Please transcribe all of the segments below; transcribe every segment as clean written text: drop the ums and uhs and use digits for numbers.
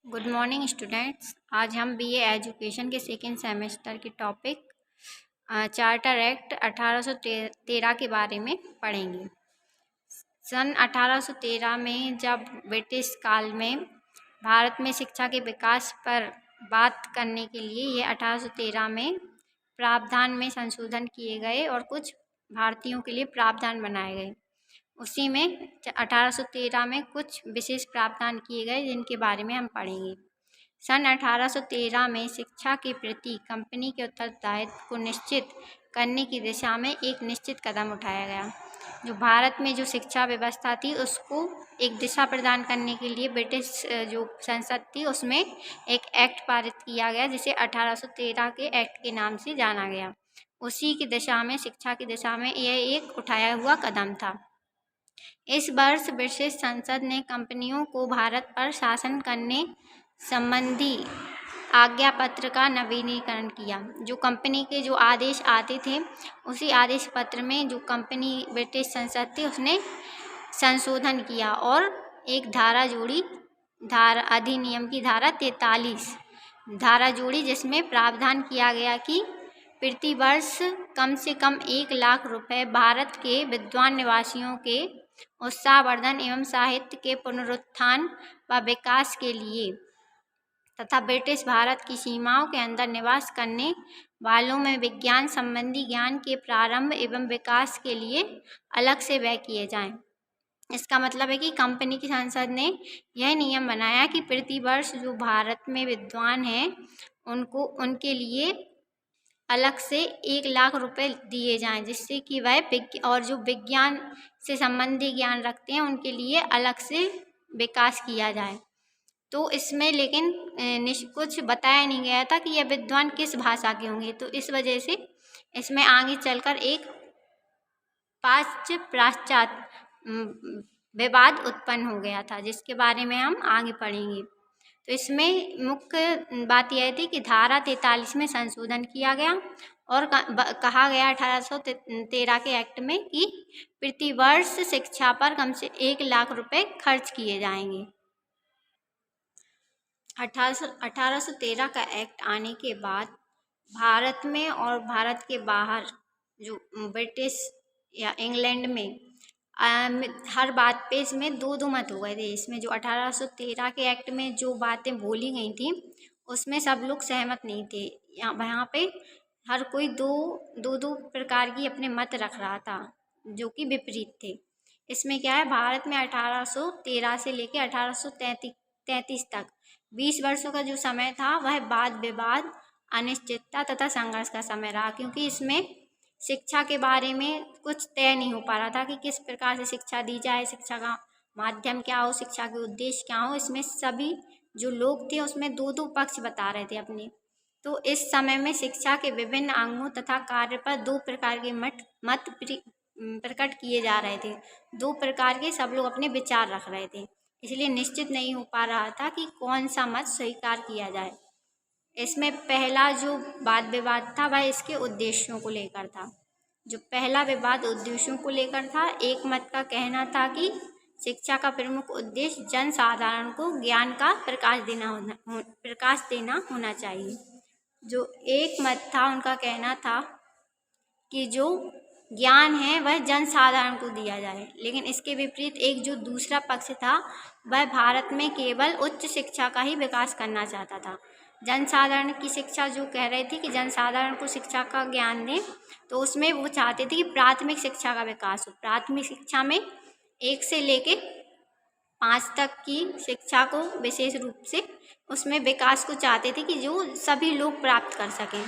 Good morning students. आज हम BA education के सेकेंड सेमेस्टर के टॉपिक चार्टर एक्ट 1813 के बारे में पढ़ेंगे। सन 1813 में जब ब्रिटिश काल में भारत में शिक्षा के विकास पर बात करने के लिए ये 1813 में प्रावधान में संशोधन किए गए और कुछ भारतीयों के लिए प्रावधान बनाए गए। उसी में 1813 में कुछ विशेष प्रावधान किए गए जिनके बारे में हम पढ़ेंगे। सन 1813 में शिक्षा के प्रति कंपनी के उत्तरदायित्व को निश्चित करने की दिशा में एक निश्चित कदम उठाया गया। जो भारत में जो शिक्षा व्यवस्था थी उसको एक दिशा प्रदान करने के लिए ब्रिटिश जो संसद थी उसमें एक एक्ट पारित किया गया जिसे 1813 के एक्ट के नाम से जाना गया। उसी की दिशा में शिक्षा की दिशा में यह एक उठाया हुआ कदम था। इस वर्ष ब्रिटिश संसद ने कंपनियों को भारत पर शासन करने संबंधी आज्ञा पत्र का नवीनीकरण किया। जो कंपनी के जो आदेश आते थे उसी आदेश पत्र में जो कंपनी ब्रिटिश संसद थी उसने संशोधन किया और एक धारा जोड़ी, अधिनियम की धारा 43 धारा जोड़ी, जिसमें प्रावधान किया गया कि प्रति वर्ष कम से कम 1 लाख रुपए भारत के विद्वान निवासियों के उत्साहवर्धन एवं साहित्य के पुनरुत्थान व विकास के लिए तथा ब्रिटिश भारत की सीमाओं के अंदर निवास करने वालों में विज्ञान संबंधी ज्ञान के प्रारंभ एवं विकास के लिए अलग से व्यय किए जाएं। इसका मतलब है कि कंपनी की संसद ने यह नियम बनाया कि प्रति वर्ष जो भारत में विद्वान हैं उनको उनके लिए अलग से 1 लाख रुपए दिए जाएं, जिससे कि वह और जो विज्ञान से संबंधी ज्ञान रखते हैं उनके लिए अलग से विकास किया जाए। तो इसमें लेकिन कुछ बताया नहीं गया था कि यह विद्वान किस भाषा के होंगे, तो इस वजह से इसमें आगे चलकर एक पाश्चात्य विवाद उत्पन्न हो गया था जिसके बारे में हम आगे पढ़ेंगे। तो इसमें मुख्य बात यह थी कि धारा 43 में संशोधन किया गया और कहा गया 1813 के एक्ट में कि प्रति वर्ष शिक्षा पर कम से 1 लाख रुपए खर्च किए जाएंगे। 1813 का एक्ट आने के बाद भारत में और भारत के बाहर जो ब्रिटिश या इंग्लैंड में हर बात पे इसमें दो मत हो गए थे। इसमें जो 1813 के एक्ट में जो बातें बोली गई थी उसमें सब लोग सहमत नहीं थे। यहाँ पे हर कोई दो प्रकार की अपने मत रख रहा था जो कि विपरीत थे। इसमें क्या है, भारत में 1813 से लेकर 1833 तक 20 वर्षों का जो समय था वह वाद विवाद, अनिश्चितता तथा संघर्ष का समय रहा, क्योंकि इसमें शिक्षा के बारे में कुछ तय नहीं हो पा रहा था कि किस प्रकार से शिक्षा दी जाए, शिक्षा का माध्यम क्या हो, शिक्षा के उद्देश्य क्या हो। इसमें सभी जो लोग थे उसमें दो पक्ष बता रहे थे अपने। तो इस समय में शिक्षा के विभिन्न अंगों तथा कार्य पर 2 प्रकार के मत प्रकट किए जा रहे थे। 2 प्रकार के सब लोग अपने विचार रख रहे थे, इसलिए निश्चित नहीं हो पा रहा था कि कौन सा मत स्वीकार किया जाए। इसमें पहला जो वाद विवाद था वह इसके उद्देश्यों को लेकर था। जो पहला विवाद उद्देश्यों को लेकर था, एक मत का कहना था कि शिक्षा का प्रमुख उद्देश्य जन साधारण को ज्ञान का प्रकाश देना होना चाहिए। जो एक मत था उनका कहना था कि जो ज्ञान है वह जन साधारण को दिया जाए, लेकिन इसके विपरीत एक जो दूसरा पक्ष था वह भारत में केवल उच्च शिक्षा का ही विकास करना चाहता था। जनसाधारण की शिक्षा जो कह रहे थे कि जनसाधारण को शिक्षा का ज्ञान दें, तो उसमें वो चाहते थे कि प्राथमिक शिक्षा का विकास हो। प्राथमिक शिक्षा में 1 से लेके 5 तक की शिक्षा को विशेष रूप से उसमें विकास को चाहते थे कि जो सभी लोग प्राप्त कर सकें।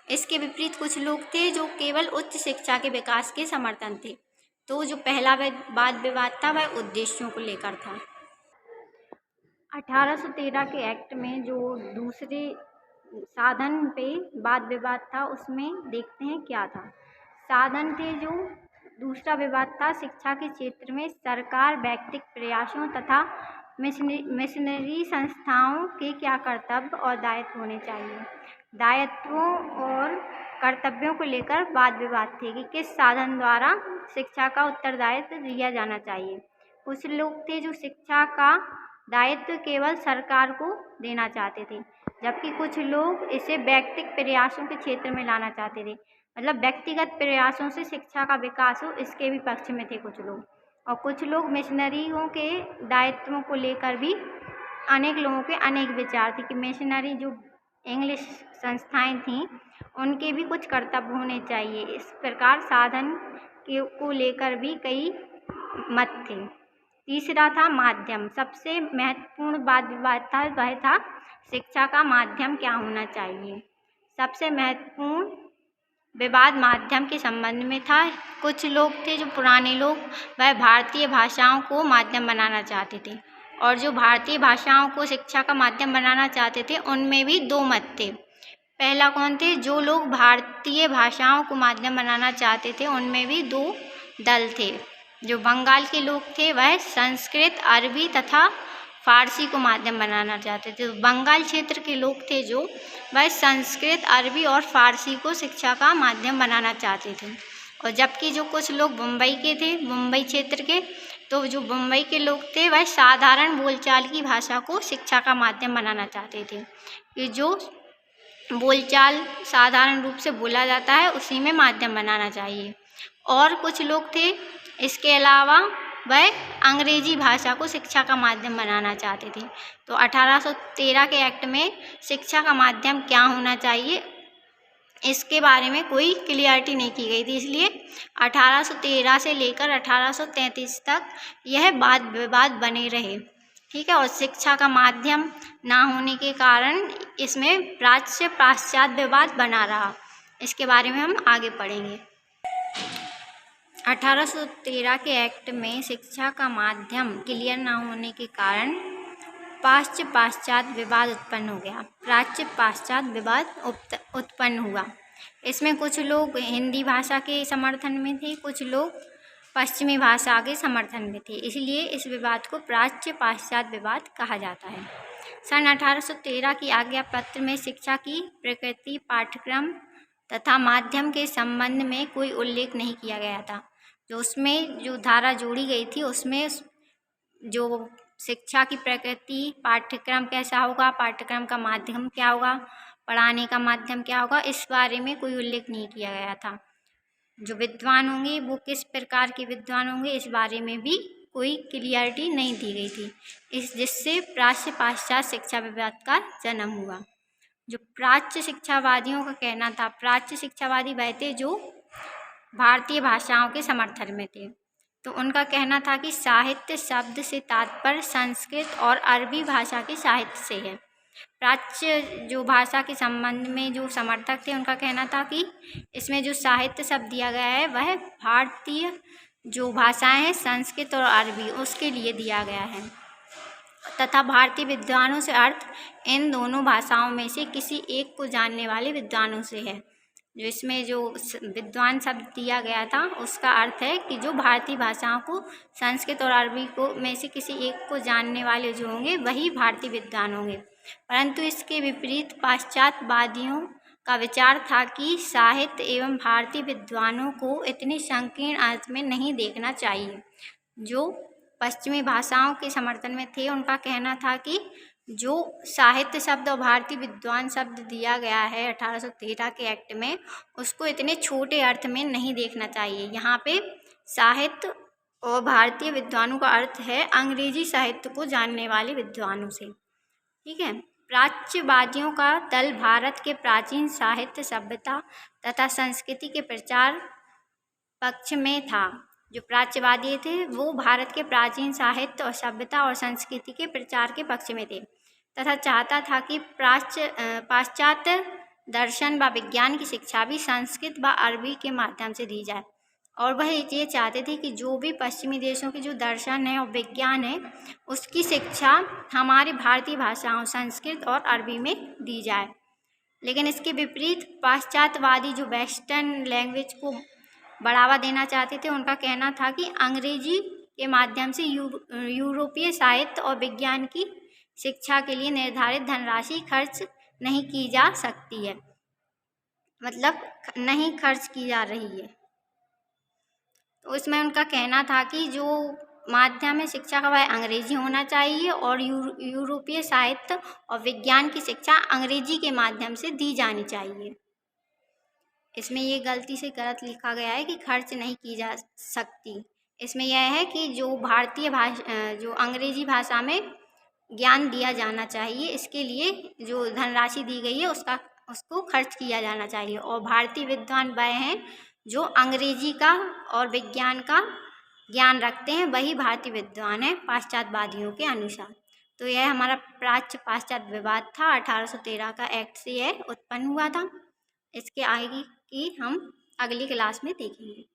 इसके विपरीत कुछ लोग थे जो केवल उच्च शिक्षा के विकास के समर्थन थे। तो जो पहला वाद विवाद था वह उद्देश्यों को लेकर था। 1813 के एक्ट में जो दूसरे साधन पे वाद विवाद था उसमें देखते हैं क्या था। साधन थे जो दूसरा विवाद था, शिक्षा के क्षेत्र में सरकार व्यक्तिगत प्रयासों तथा मिशनरी संस्थाओं के क्या कर्तव्य और दायित्व होने चाहिए। दायित्वों और कर्तव्यों को लेकर वाद विवाद थे कि किस साधन द्वारा शिक्षा का उत्तरदायित्व दिया जाना चाहिए। कुछ लोग थे जो शिक्षा का दायित्व केवल सरकार को देना चाहते थे, जबकि कुछ लोग इसे व्यक्तिगत प्रयासों के क्षेत्र में लाना चाहते थे। मतलब व्यक्तिगत प्रयासों से शिक्षा का विकास हो, इसके भी पक्ष में थे कुछ लोग। और कुछ लोग मिशनरियों के दायित्वों को लेकर भी अनेक लोगों के अनेक विचार थे कि मिशनरी जो इंग्लिश संस्थाएं थीं उनके भी कुछ कर्तव्य होने चाहिए। इस प्रकार साधन को लेकर भी कई मत थे। तीसरा था माध्यम। सबसे महत्वपूर्ण वाद विवाद था वह था शिक्षा का माध्यम क्या होना चाहिए। सबसे महत्वपूर्ण विवाद माध्यम के संबंध में था। कुछ लोग थे जो पुराने लोग, वह भारतीय भाषाओं को माध्यम बनाना चाहते थे, और जो भारतीय भाषाओं को शिक्षा का माध्यम बनाना चाहते थे उनमें भी दो मत थे। पहला कौन थे? जो लोग भारतीय भाषाओं को माध्यम बनाना चाहते थे उनमें भी दो दल थे। जो बंगाल के लोग थे वह संस्कृत, अरबी तथा फारसी को माध्यम बनाना चाहते थे। बंगाल क्षेत्र के लोग थे जो वह संस्कृत, अरबी और फारसी को शिक्षा का माध्यम बनाना चाहते थे। और जबकि जो कुछ लोग मुंबई के थे, मुंबई क्षेत्र के, तो जो मुंबई के लोग थे वह साधारण बोलचाल की भाषा को शिक्षा का माध्यम बनाना चाहते थे कि जो बोलचाल साधारण रूप से बोला जाता है उसी में माध्यम बनाना चाहिए। और कुछ लोग थे इसके अलावा वह अंग्रेजी भाषा को शिक्षा का माध्यम बनाना चाहते थे। तो 1813 के एक्ट में शिक्षा का माध्यम क्या होना चाहिए इसके बारे में कोई क्लियरिटी नहीं की गई थी, इसलिए 1813 से लेकर 1833 तक यह वाद विवाद बने रहे। ठीक है। और शिक्षा का माध्यम ना होने के कारण इसमें प्राच्य पाश्चात्य विवाद बना रहा। इसके बारे में हम आगे पढ़ेंगे। 1813 के एक्ट में शिक्षा का माध्यम क्लियर ना होने के कारण प्राच्य पाश्चात्य विवाद उत्पन्न हो गया। प्राच्य पाश्चात्य विवाद उत्पन्न हुआ। इसमें कुछ लोग हिंदी भाषा के समर्थन में थे, कुछ लोग पश्चिमी भाषा के समर्थन में थे, इसलिए इस विवाद को प्राच्य पाश्चात्य विवाद कहा जाता है। सन 1813 की आज्ञा पत्र में शिक्षा की प्रकृति, पाठ्यक्रम तथा माध्यम के संबंध में कोई उल्लेख नहीं किया गया था। जो उसमें जो धारा जोड़ी गई थी उसमें जो शिक्षा की प्रकृति, पाठ्यक्रम कैसा होगा, पाठ्यक्रम का माध्यम क्या होगा, पढ़ाने का माध्यम क्या होगा, इस बारे में कोई उल्लेख नहीं किया गया था। जो विद्वान होंगे वो किस प्रकार के विद्वान होंगे इस बारे में भी कोई क्लियरिटी नहीं दी गई थी, जिससे प्राच्य पाश्चात्य शिक्षा विवाद का जन्म हुआ। जो प्राच्य शिक्षावादियों का कहना था, प्राच्य शिक्षावादी वह थे जो भारतीय भाषाओं के समर्थन में थे। तो उनका कहना था कि साहित्य शब्द से तात्पर्य संस्कृत और अरबी भाषा के साहित्य से है। प्राच्य जो भाषा के संबंध में जो समर्थक थे उनका कहना था कि इसमें जो साहित्य शब्द दिया गया है वह भारतीय जो भाषाएं हैं संस्कृत और अरबी उसके लिए दिया गया है, तथा भारतीय विद्वानों से अर्थ इन दोनों भाषाओं में से किसी एक को जानने वाले विद्वानों से है। जो इसमें जो विद्वान शब्द दिया गया था उसका अर्थ है कि जो भारतीय भाषाओं को संस्कृत और अरबी को में से किसी एक को जानने वाले जो होंगे वही भारतीय विद्वान होंगे। परंतु इसके विपरीत पाश्चात्यवादियों का विचार था कि साहित्य एवं भारतीय विद्वानों को इतने संकीर्ण अर्थ में नहीं देखना चाहिए। जो पश्चिमी भाषाओं के समर्थन में थे उनका कहना था कि जो साहित्य शब्द और भारतीय विद्वान शब्द दिया गया है 1813 के एक्ट में उसको इतने छोटे अर्थ में नहीं देखना चाहिए। यहाँ पे साहित्य और भारतीय विद्वानों का अर्थ है अंग्रेजी साहित्य को जानने वाले विद्वानों से। ठीक है। प्राच्यवादियों का दल भारत के प्राचीन साहित्य, सभ्यता तथा संस्कृति के प्रचार पक्ष में था। जो प्राच्यवादी थे वो भारत के प्राचीन साहित्य और सभ्यता और संस्कृति के प्रचार के पक्ष में थे तथा चाहता था कि पाश्चात्य दर्शन व विज्ञान की शिक्षा भी संस्कृत व अरबी के माध्यम से दी जाए। और वह ये चाहते थे कि जो भी पश्चिमी देशों के जो दर्शन है और विज्ञान है उसकी शिक्षा हमारी भारतीय भाषाओं संस्कृत और अरबी में दी जाए। लेकिन इसके विपरीत पाश्चात्यवादी जो वेस्टर्न लैंग्वेज को बढ़ावा देना चाहते थे उनका कहना था कि अंग्रेजी के माध्यम से यूरोपीय साहित्य और विज्ञान की शिक्षा के लिए निर्धारित धनराशि खर्च नहीं की जा सकती है, मतलब नहीं खर्च की जा रही है। तो इसमें उनका कहना था कि जो माध्यमिक शिक्षा का वह अंग्रेजी होना चाहिए और यूरोपीय साहित्य और विज्ञान की शिक्षा अंग्रेजी के माध्यम से दी जानी चाहिए। इसमें ये गलती से गलत लिखा गया है कि खर्च नहीं की जा सकती। इसमें यह है कि जो भारतीय भाषा जो अंग्रेजी भाषा में ज्ञान दिया जाना चाहिए, इसके लिए जो धनराशि दी गई है उसको खर्च किया जाना चाहिए। और भारतीय विद्वान वह हैं जो अंग्रेजी का और विज्ञान का ज्ञान रखते हैं, वही भारतीय विद्वान है पाश्चात्यवादियों के अनुसार। तो यह हमारा प्राच्य पाश्चात्य विवाद था, 1813 का एक्ट से यह उत्पन्न हुआ था। इसके आगे की हम अगली क्लास में देखेंगे।